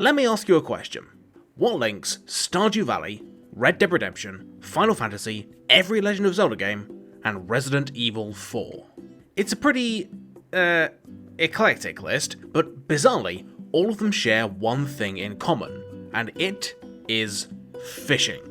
Let me ask you a question. What links Stardew Valley, Red Dead Redemption, Final Fantasy, every Legend of Zelda game, and Resident Evil 4? It's a pretty, eclectic list, but bizarrely, all of them share one thing in common, and it is fishing.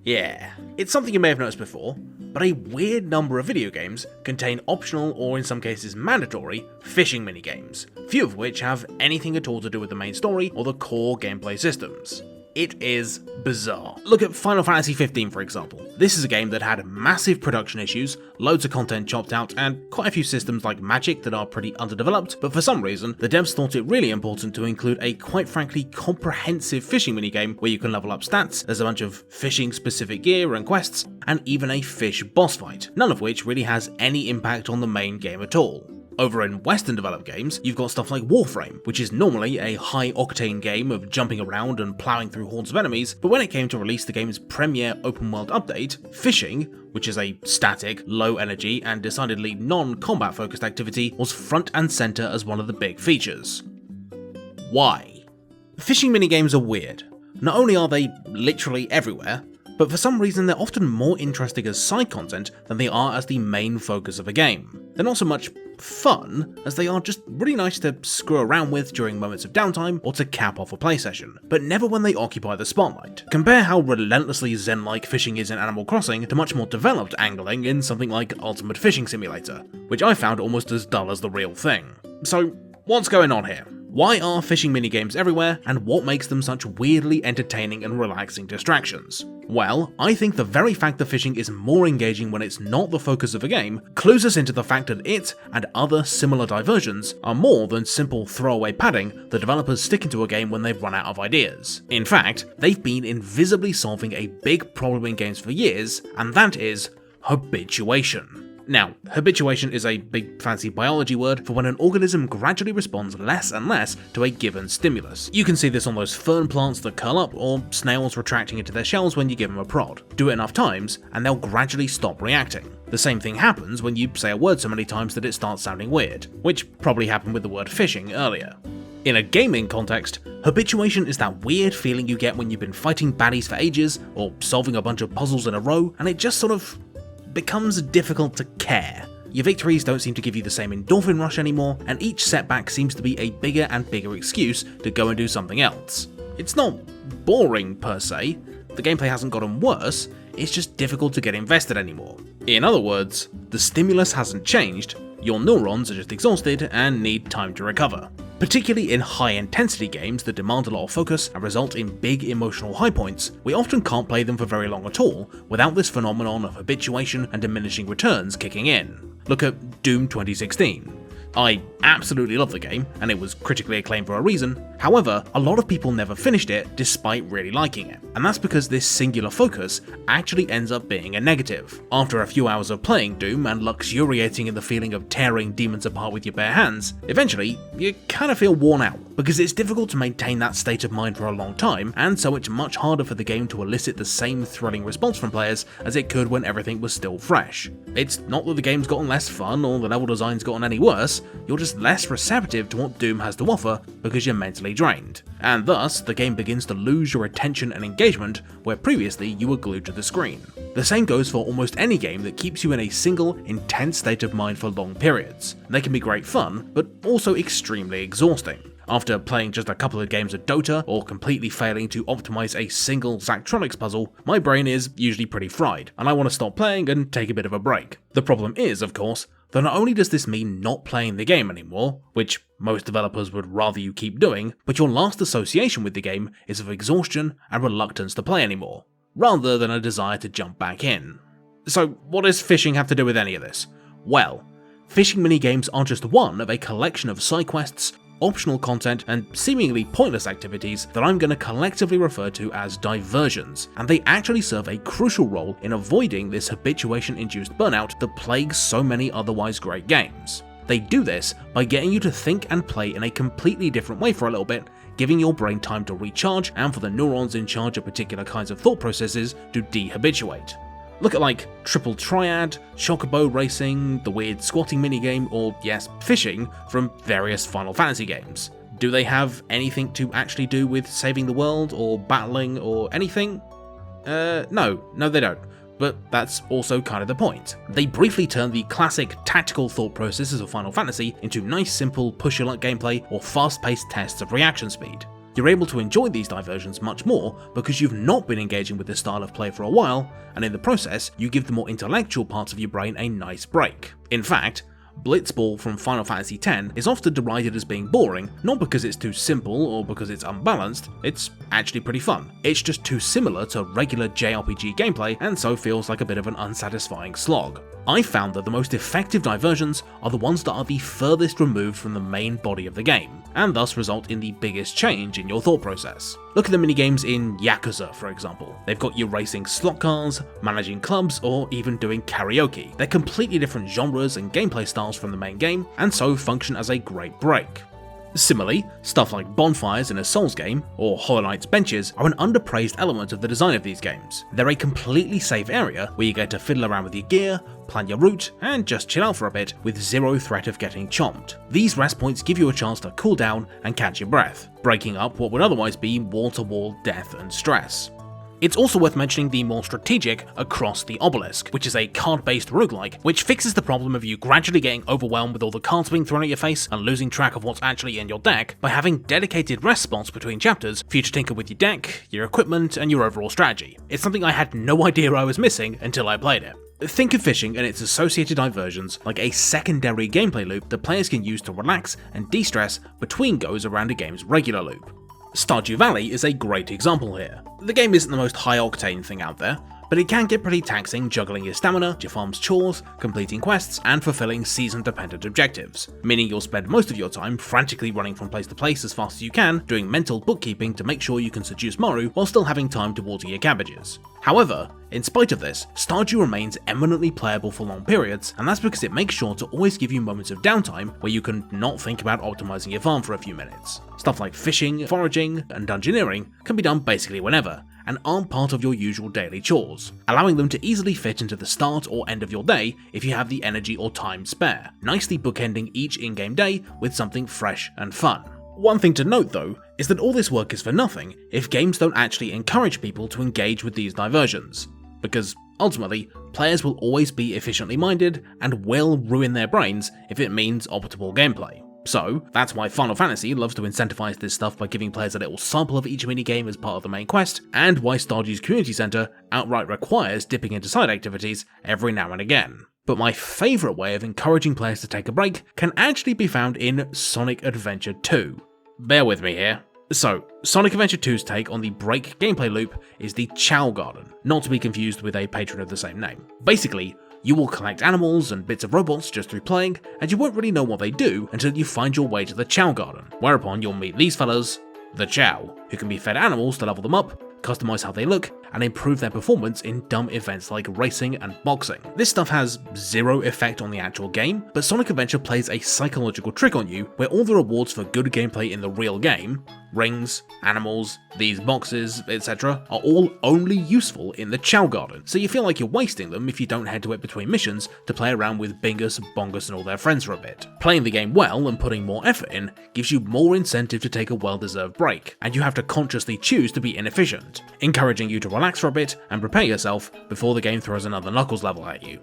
Yeah, it's something you may have noticed before, but a weird number of video games contain optional, or in some cases mandatory, fishing minigames, few of which have anything at all to do with the main story or the core gameplay systems. It is bizarre. Look at Final Fantasy 15 for example. This is a game that had massive production issues, loads of content chopped out, and quite a few systems like magic that are pretty underdeveloped, but for some reason, the devs thought it really important to include a quite frankly comprehensive fishing minigame where you can level up stats, there's a bunch of fishing specific gear and quests, and even a fish boss fight, none of which really has any impact on the main game at all. Over in Western developed games, you've got stuff like Warframe, which is normally a high-octane game of jumping around and ploughing through hordes of enemies, but when it came to release the game's premiere open-world update, fishing, which is a static, low-energy, and decidedly non-combat focused activity, was front and center as one of the big features. Why? Fishing minigames are weird. Not only are they literally everywhere, but for some reason they're often more interesting as side content than they are as the main focus of a game. They're not so much fun, as they are just really nice to screw around with during moments of downtime or to cap off a play session, but never when they occupy the spotlight. Compare how relentlessly zen-like fishing is in Animal Crossing to much more developed angling in something like Ultimate Fishing Simulator, which I found almost as dull as the real thing. So, what's going on here? Why are fishing minigames everywhere, and what makes them such weirdly entertaining and relaxing distractions? Well, I think the very fact that fishing is more engaging when it's not the focus of a game clues us into the fact that it, and other similar diversions, are more than simple throwaway padding the developers stick into a game when they've run out of ideas. In fact, they've been invisibly solving a big problem in games for years, and that is habituation. Now, habituation is a big fancy biology word for when an organism gradually responds less and less to a given stimulus. You can see this on those fern plants that curl up, or snails retracting into their shells when you give them a prod. Do it enough times, and they'll gradually stop reacting. The same thing happens when you say a word so many times that it starts sounding weird, which probably happened with the word fishing earlier. In a gaming context, habituation is that weird feeling you get when you've been fighting baddies for ages, or solving a bunch of puzzles in a row, and it just sort of becomes difficult to care. Your victories don't seem to give you the same endorphin rush anymore, and each setback seems to be a bigger and bigger excuse to go and do something else. It's not boring per se, the gameplay hasn't gotten worse, it's just difficult to get invested anymore. In other words, the stimulus hasn't changed, your neurons are just exhausted and need time to recover. Particularly in high-intensity games that demand a lot of focus and result in big emotional high points, we often can't play them for very long at all without this phenomenon of habituation and diminishing returns kicking in. Look at Doom 2016. I absolutely love the game, and it was critically acclaimed for a reason. However, a lot of people never finished it despite really liking it, and that's because this singular focus actually ends up being a negative. After a few hours of playing Doom and luxuriating in the feeling of tearing demons apart with your bare hands, eventually you kind of feel worn out, because it's difficult to maintain that state of mind for a long time, and so it's much harder for the game to elicit the same thrilling response from players as it could when everything was still fresh. It's not that the game's gotten less fun or the level design's gotten any worse, you're just less receptive to what Doom has to offer because you're mentally drained, and thus the game begins to lose your attention and engagement where previously you were glued to the screen. The same goes for almost any game that keeps you in a single, intense state of mind for long periods. They can be great fun, but also extremely exhausting. After playing just a couple of games of Dota, or completely failing to optimize a single Zachtronics puzzle, my brain is usually pretty fried, and I want to stop playing and take a bit of a break. The problem is, of course, that not only does this mean not playing the game anymore, which most developers would rather you keep doing, but your last association with the game is of exhaustion and reluctance to play anymore, rather than a desire to jump back in. So what does fishing have to do with any of this? Well, fishing minigames are just one of a collection of side quests, optional content, and seemingly pointless activities that I'm going to collectively refer to as diversions, and they actually serve a crucial role in avoiding this habituation-induced burnout that plagues so many otherwise great games. They do this by getting you to think and play in a completely different way for a little bit, giving your brain time to recharge and for the neurons in charge of particular kinds of thought processes to dehabituate. Look at like Triple Triad, Chocobo Racing, the weird squatting minigame, or yes, fishing from various Final Fantasy games. Do they have anything to actually do with saving the world or battling or anything? No, they don't. But that's also kind of the point. They briefly turn the classic tactical thought processes of Final Fantasy into nice simple push-your-luck gameplay or fast-paced tests of reaction speed. You're able to enjoy these diversions much more because you've not been engaging with this style of play for a while, and in the process, you give the more intellectual parts of your brain a nice break. In fact, Blitzball from Final Fantasy X is often derided as being boring, not because it's too simple or because it's unbalanced, it's actually pretty fun. It's just too similar to regular JRPG gameplay and so feels like a bit of an unsatisfying slog. I found that the most effective diversions are the ones that are the furthest removed from the main body of the game, and thus result in the biggest change in your thought process. Look at the minigames in Yakuza, for example. They've got you racing slot cars, managing clubs, or even doing karaoke. They're completely different genres and gameplay styles from the main game, and so function as a great break. Similarly, stuff like bonfires in a Souls game, or Hollow Knight's benches, are an underpraised element of the design of these games. They're a completely safe area where you get to fiddle around with your gear, plan your route, and just chill out for a bit with zero threat of getting chomped. These rest points give you a chance to cool down and catch your breath, breaking up what would otherwise be wall-to-wall death and stress. It's also worth mentioning the more strategic Across the Obelisk, which is a card-based roguelike, which fixes the problem of you gradually getting overwhelmed with all the cards being thrown at your face and losing track of what's actually in your deck by having dedicated rest spots between chapters for you to tinker with your deck, your equipment, and your overall strategy. It's something I had no idea I was missing until I played it. Think of fishing and its associated diversions like a secondary gameplay loop that players can use to relax and de-stress between goes around a game's regular loop. Stardew Valley is a great example here. The game isn't the most high-octane thing out there, but it can get pretty taxing juggling your stamina, your farm's chores, completing quests, and fulfilling season-dependent objectives, meaning you'll spend most of your time frantically running from place to place as fast as you can, doing mental bookkeeping to make sure you can seduce Maru while still having time to water your cabbages. However, in spite of this, Stardew remains eminently playable for long periods, and that's because it makes sure to always give you moments of downtime where you can not think about optimizing your farm for a few minutes. Stuff like fishing, foraging, and dungeoneering can be done basically whenever, and aren't part of your usual daily chores, allowing them to easily fit into the start or end of your day if you have the energy or time spare, nicely bookending each in-game day with something fresh and fun. One thing to note though, is that all this work is for nothing if games don't actually encourage people to engage with these diversions, because ultimately, players will always be efficiently minded and will ruin their brains if it means optimal gameplay. So, that's why Final Fantasy loves to incentivize this stuff by giving players a little sample of each minigame as part of the main quest, and why Stardew's Community Center outright requires dipping into side activities every now and again. But my favourite way of encouraging players to take a break can actually be found in Sonic Adventure 2. Bear with me here. So, Sonic Adventure 2's take on the break gameplay loop is the Chow Garden, not to be confused with a patron of the same name. Basically, you will collect animals and bits of robots just through playing, and you won't really know what they do until you find your way to the Chow Garden, whereupon you'll meet these fellas, the Chow, who can be fed animals to level them up, customize how they look, and improve their performance in dumb events like racing and boxing. This stuff has zero effect on the actual game, but Sonic Adventure plays a psychological trick on you where all the rewards for good gameplay in the real game, rings, animals, these boxes, etc., are all only useful in the Chow Garden, so you feel like you're wasting them if you don't head to it between missions to play around with Bingus, Bongus and all their friends for a bit. Playing the game well and putting more effort in gives you more incentive to take a well-deserved break, and you have to consciously choose to be inefficient, encouraging you to relax for a bit and prepare yourself before the game throws another Knuckles level at you.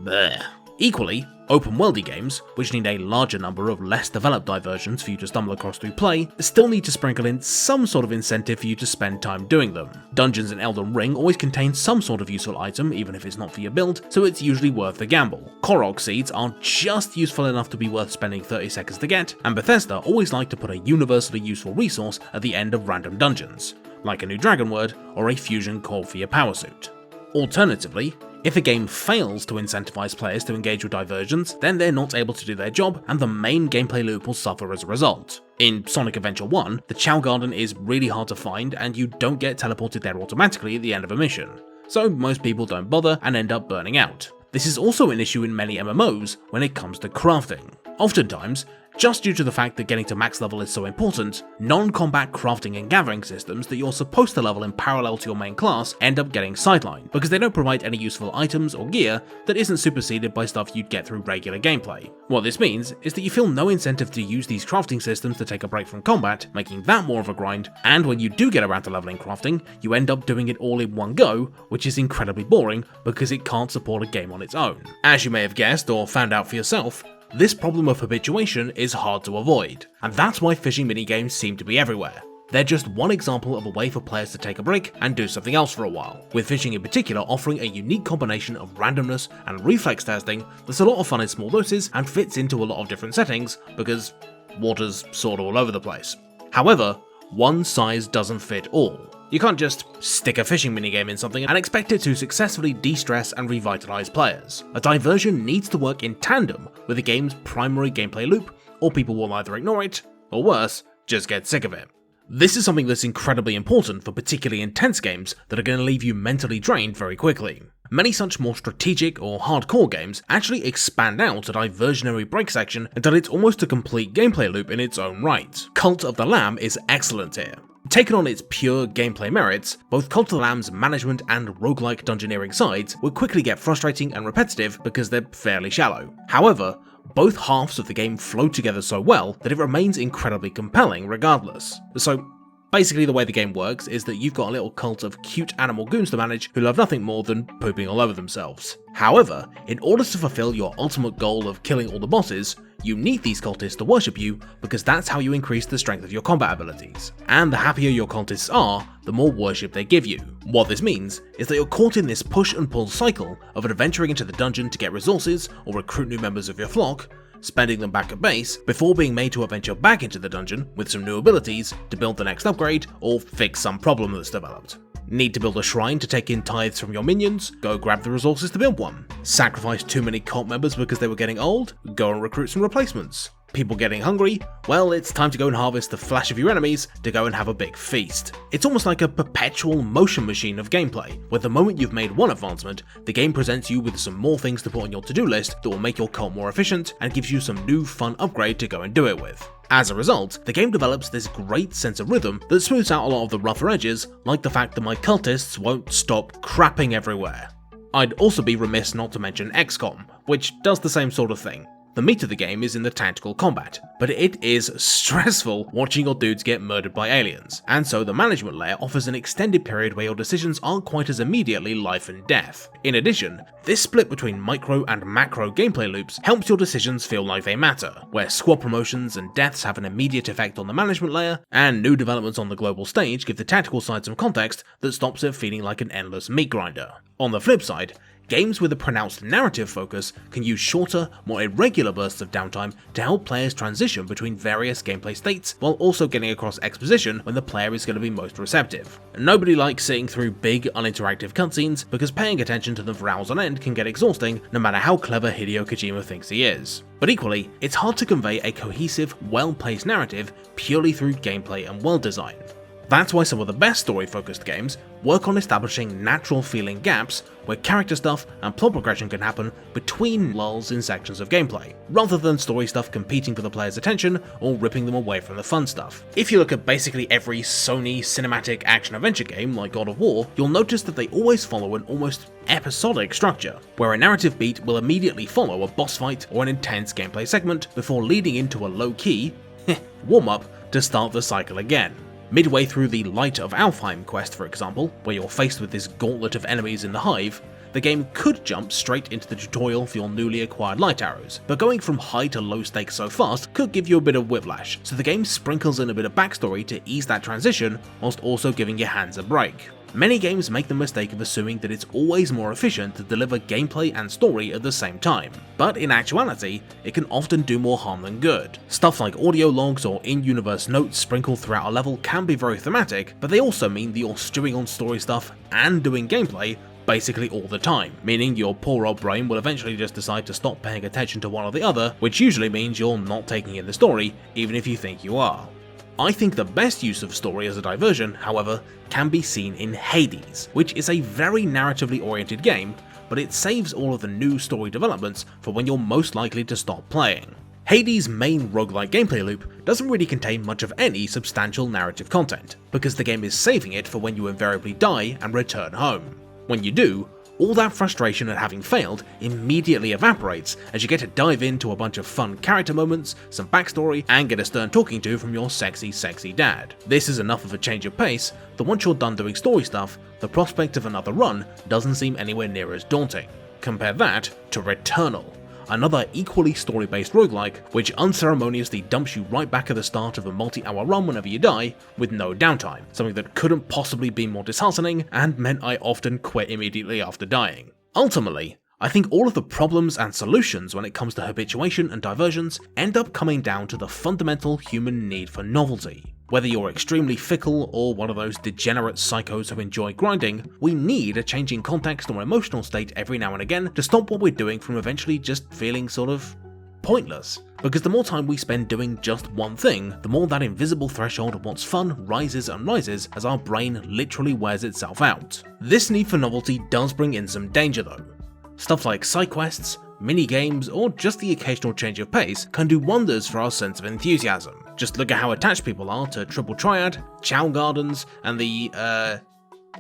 Blech. Equally, open worldy games, which need a larger number of less developed diversions for you to stumble across through play, still need to sprinkle in some sort of incentive for you to spend time doing them. Dungeons in Elden Ring always contain some sort of useful item, even if it's not for your build, so it's usually worth the gamble. Korok seeds aren't just useful enough to be worth spending 30 seconds to get, and Bethesda always like to put a universally useful resource at the end of random dungeons, like a new dragon word or a fusion core for your power suit. Alternatively, if a game fails to incentivize players to engage with diversions, then they're not able to do their job and the main gameplay loop will suffer as a result. In Sonic Adventure 1, the Chow Garden is really hard to find and you don't get teleported there automatically at the end of a mission, so most people don't bother and end up burning out. This is also an issue in many MMOs when it comes to crafting. Oftentimes, just due to the fact that getting to max level is so important, non-combat crafting and gathering systems that you're supposed to level in parallel to your main class end up getting sidelined, because they don't provide any useful items or gear that isn't superseded by stuff you'd get through regular gameplay. What this means is that you feel no incentive to use these crafting systems to take a break from combat, making that more of a grind, and when you do get around to leveling crafting, you end up doing it all in one go, which is incredibly boring because it can't support a game on its own. As you may have guessed or found out for yourself, this problem of habituation is hard to avoid, and that's why fishing minigames seem to be everywhere. They're just one example of a way for players to take a break and do something else for a while, with fishing in particular offering a unique combination of randomness and reflex testing that's a lot of fun in small doses and fits into a lot of different settings because water's sort of all over the place. However, one size doesn't fit all. You can't just stick a fishing minigame in something and expect it to successfully de-stress and revitalize players. A diversion needs to work in tandem with the game's primary gameplay loop, or people will either ignore it, or worse, just get sick of it. This is something that's incredibly important for particularly intense games that are going to leave you mentally drained very quickly. Many such more strategic or hardcore games actually expand out a diversionary break section until it's almost a complete gameplay loop in its own right. Cult of the Lamb is excellent here. Taken on its pure gameplay merits, both Cult of the Lamb's management and roguelike dungeoneering sides will quickly get frustrating and repetitive because they're fairly shallow. However, both halves of the game flow together so well that it remains incredibly compelling regardless. So basically the way the game works is that you've got a little cult of cute animal goons to manage who love nothing more than pooping all over themselves. However, in order to fulfill your ultimate goal of killing all the bosses, you need these cultists to worship you because that's how you increase the strength of your combat abilities. And the happier your cultists are, the more worship they give you. What this means is that you're caught in this push and pull cycle of adventuring into the dungeon to get resources or recruit new members of your flock, spending them back at base, before being made to adventure back into the dungeon with some new abilities to build the next upgrade or fix some problem that's developed. Need to build a shrine to take in tithes from your minions? Go grab the resources to build one. Sacrifice too many cult members because they were getting old? Go and recruit some replacements. People getting hungry? Well, it's time to go and harvest the flesh of your enemies to go and have a big feast. It's almost like a perpetual motion machine of gameplay, where the moment you've made one advancement, the game presents you with some more things to put on your to-do list that will make your cult more efficient and gives you some new fun upgrade to go and do it with. As a result, the game develops this great sense of rhythm that smooths out a lot of the rougher edges, like the fact that my cultists won't stop crapping everywhere. I'd also be remiss not to mention XCOM, which does the same sort of thing. The meat of the game is in the tactical combat, but it is stressful watching your dudes get murdered by aliens, and so the management layer offers an extended period where your decisions aren't quite as immediately life and death. In addition, this split between micro and macro gameplay loops helps your decisions feel like they matter, where squad promotions and deaths have an immediate effect on the management layer, and new developments on the global stage give the tactical side some context that stops it feeling like an endless meat grinder. On the flip side, games with a pronounced narrative focus can use shorter, more irregular bursts of downtime to help players transition between various gameplay states while also getting across exposition when the player is going to be most receptive. Nobody likes sitting through big, uninteractive cutscenes because paying attention to them for hours on end can get exhausting no matter how clever Hideo Kojima thinks he is. But equally, it's hard to convey a cohesive, well-paced narrative purely through gameplay and world design. That's why some of the best story-focused games work on establishing natural-feeling gaps where character stuff and plot progression can happen between lulls in sections of gameplay, rather than story stuff competing for the player's attention or ripping them away from the fun stuff. If you look at basically every Sony cinematic action-adventure game like God of War, you'll notice that they always follow an almost episodic structure, where a narrative beat will immediately follow a boss fight or an intense gameplay segment before leading into a low-key warm-up to start the cycle again. Midway through the Light of Alfheim quest, for example, where you're faced with this gauntlet of enemies in the hive, the game could jump straight into the tutorial for your newly acquired light arrows, but going from high to low stakes so fast could give you a bit of whiplash, so the game sprinkles in a bit of backstory to ease that transition whilst also giving your hands a break. Many games make the mistake of assuming that it's always more efficient to deliver gameplay and story at the same time, but in actuality, it can often do more harm than good. Stuff like audio logs or in-universe notes sprinkled throughout a level can be very thematic, but they also mean that you're stewing on story stuff and doing gameplay basically all the time, meaning your poor old brain will eventually just decide to stop paying attention to one or the other, which usually means you're not taking in the story, even if you think you are. I think the best use of story as a diversion, however, can be seen in Hades, which is a very narratively oriented game, but it saves all of the new story developments for when you're most likely to stop playing. Hades' main roguelike gameplay loop doesn't really contain much of any substantial narrative content, because the game is saving it for when you invariably die and return home. When you do, all that frustration at having failed immediately evaporates as you get to dive into a bunch of fun character moments, some backstory, and get a stern talking to from your sexy dad. This is enough of a change of pace that once you're done doing story stuff, the prospect of another run doesn't seem anywhere near as daunting. Compare that to Returnal, another equally story-based roguelike which unceremoniously dumps you right back at the start of a multi-hour run whenever you die, with no downtime, something that couldn't possibly be more disheartening and meant I often quit immediately after dying. Ultimately, I think all of the problems and solutions when it comes to habituation and diversions end up coming down to the fundamental human need for novelty. Whether you're extremely fickle or one of those degenerate psychos who enjoy grinding, we need a change in context or emotional state every now and again to stop what we're doing from eventually just feeling sort of pointless. Because the more time we spend doing just one thing, the more that invisible threshold of what's fun rises and rises as our brain literally wears itself out. This need for novelty does bring in some danger though. Stuff like side quests, mini-games, or just the occasional change of pace can do wonders for our sense of enthusiasm. Just look at how attached people are to Triple Triad, Chow Gardens, and the,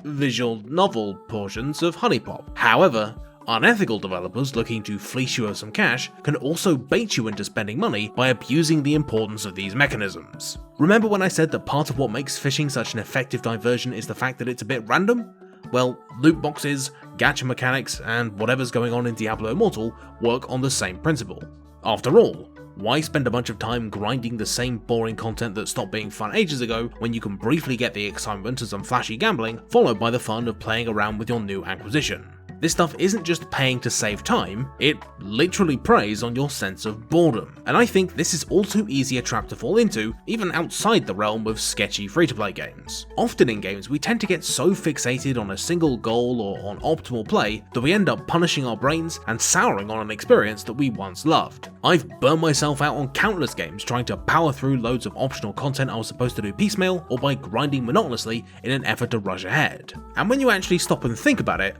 visual novel portions of Honey Pop. However, unethical developers looking to fleece you of some cash can also bait you into spending money by abusing the importance of these mechanisms. Remember when I said that part of what makes fishing such an effective diversion is the fact that it's a bit random? Well, loot boxes, gacha mechanics, and whatever's going on in Diablo Immortal work on the same principle. After all, why spend a bunch of time grinding the same boring content that stopped being fun ages ago when you can briefly get the excitement of some flashy gambling, followed by the fun of playing around with your new acquisition? This stuff isn't just paying to save time, it literally preys on your sense of boredom. And I think this is all too easy a trap to fall into, even outside the realm of sketchy free-to-play games. Often in games we tend to get so fixated on a single goal or on optimal play that we end up punishing our brains and souring on an experience that we once loved. I've burned myself out on countless games trying to power through loads of optional content I was supposed to do piecemeal, or by grinding monotonously in an effort to rush ahead. And when you actually stop and think about it,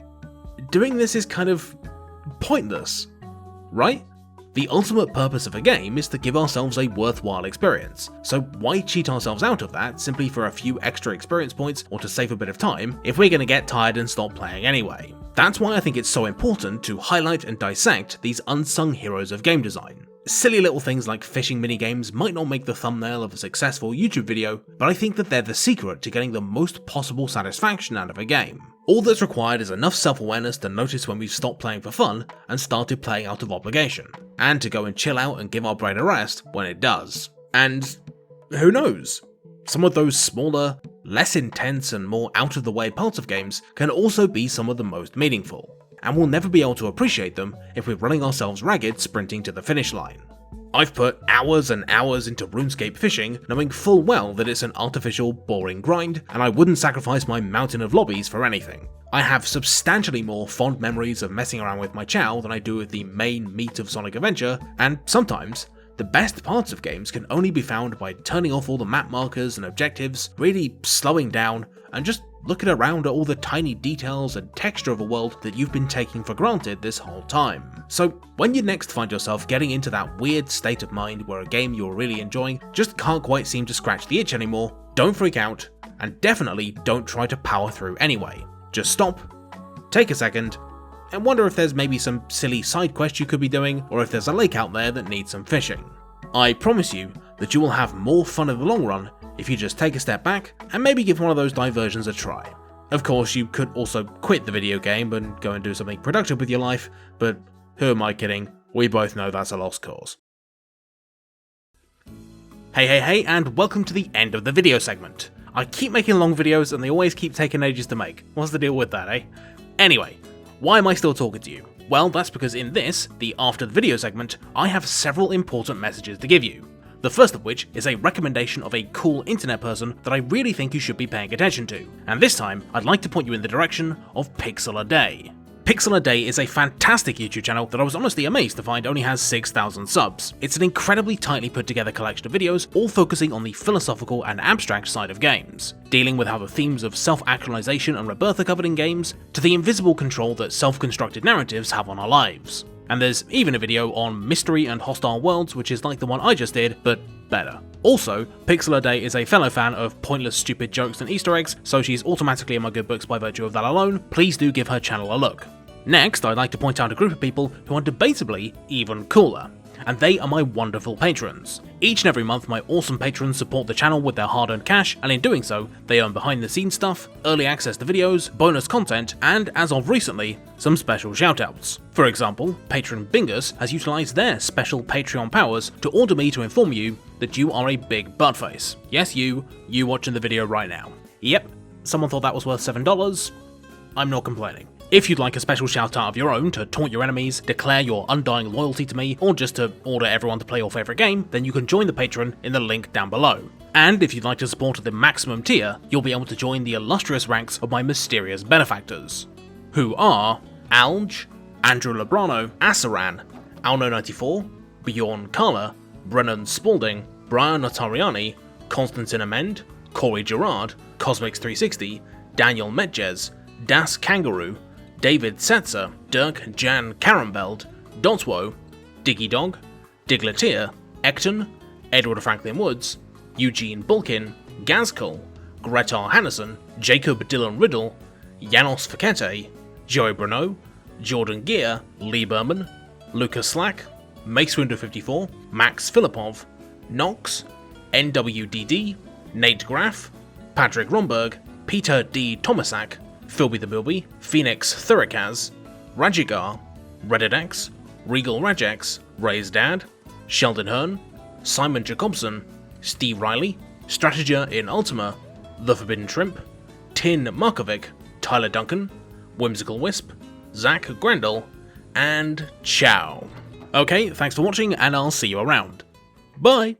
doing this is kind of pointless, right? The ultimate purpose of a game is to give ourselves a worthwhile experience, so why cheat ourselves out of that simply for a few extra experience points or to save a bit of time if we're going to get tired and stop playing anyway? That's why I think it's so important to highlight and dissect these unsung heroes of game design. Silly little things like fishing minigames might not make the thumbnail of a successful YouTube video, but I think that they're the secret to getting the most possible satisfaction out of a game. All that's required is enough self-awareness to notice when we've stopped playing for fun and started playing out of obligation, and to go and chill out and give our brain a rest when it does. And who knows? Some of those smaller, less intense and more out-of-the-way parts of games can also be some of the most meaningful, and we'll never be able to appreciate them if we're running ourselves ragged sprinting to the finish line. I've put hours and hours into RuneScape fishing, knowing full well that it's an artificial, boring grind, and I wouldn't sacrifice my mountain of lobbies for anything. I have substantially more fond memories of messing around with my Chow than I do with the main meat of Sonic Adventure, and sometimes, the best parts of games can only be found by turning off all the map markers and objectives, really slowing down, and just looking around at all the tiny details and texture of a world that you've been taking for granted this whole time. So when you next find yourself getting into that weird state of mind where a game you're really enjoying just can't quite seem to scratch the itch anymore, don't freak out, and definitely don't try to power through anyway. Just stop, take a second, and wonder if there's maybe some silly side quest you could be doing, or if there's a lake out there that needs some fishing. I promise you that you will have more fun in the long run if you just take a step back and maybe give one of those diversions a try. Of course, you could also quit the video game and go and do something productive with your life, but who am I kidding? We both know that's a lost cause. Hey, and welcome to the end of the video segment. I keep making long videos and they always keep taking ages to make. What's the deal with that, eh? Anyway, why am I still talking to you? Well, that's because in this, the after the video segment, I have several important messages to give you. The first of which is a recommendation of a cool internet person that I really think you should be paying attention to, and this time I'd like to point you in the direction of Pixel a Day. Pixel a Day is a fantastic YouTube channel that I was honestly amazed to find only has 6,000 subs. It's an incredibly tightly put together collection of videos, all focusing on the philosophical and abstract side of games, dealing with how the themes of self-actualization and rebirth are covered in games, to the invisible control that self-constructed narratives have on our lives. And there's even a video on Mystery and Hostile Worlds, which is like the one I just did, but better. Also, Pixel Day is a fellow fan of pointless stupid jokes and Easter eggs, so she's automatically in my good books by virtue of that alone. Please do give her channel a look. Next, I'd like to point out a group of people who are debatably even cooler, and they are my wonderful patrons. Each and every month my awesome patrons support the channel with their hard-earned cash, and in doing so, they earn behind-the-scenes stuff, early access to videos, bonus content, and, as of recently, some special shoutouts. For example, patron Bingus has utilised their special Patreon powers to order me to inform you that you are a big buttface. Yes, you watching the video right now. Yep, someone thought that was worth $7. I'm not complaining. If you'd like a special shout out of your own to taunt your enemies, declare your undying loyalty to me, or just to order everyone to play your favourite game, then you can join the Patreon in the link down below. And if you'd like to support at the maximum tier, you'll be able to join the illustrious ranks of my mysterious benefactors, who are Alge, Andrew Lebrano, Asaran, Alno94, Bjorn Carla, Brennan Spalding, Brian Notariani, Constantine Amend, Corey Gerard, Cosmix360, Daniel Metjes, Das Kangaroo, David Setzer, Dirk Jan Karambeld, Dotwo, Diggy Dog, Digleteer, Ecton, Edward Franklin Woods, Eugene Bulkin, Gazkul, Gretar Hannison, Jacob Dylan Riddle, Janos Fakete, Joey Bruno, Jordan Gear, Lee Berman, Lucas Slack, Mace54, Max Filipov, Nox, NWDD, Nate Graff, Patrick Romberg, Peter D. Tomasak, Philby the Bilby, Phoenix Thurikaz, Rajigar, Reddidex, Regal Rajex, Ray's Dad, Sheldon Hearn, Simon Jacobson, Steve Riley, Strateger in Ultima, The Forbidden Shrimp, Tin Markovic, Tyler Duncan, Whimsical Wisp, Zach Grendel, and ciao. Okay, thanks for watching, and I'll see you around. Bye!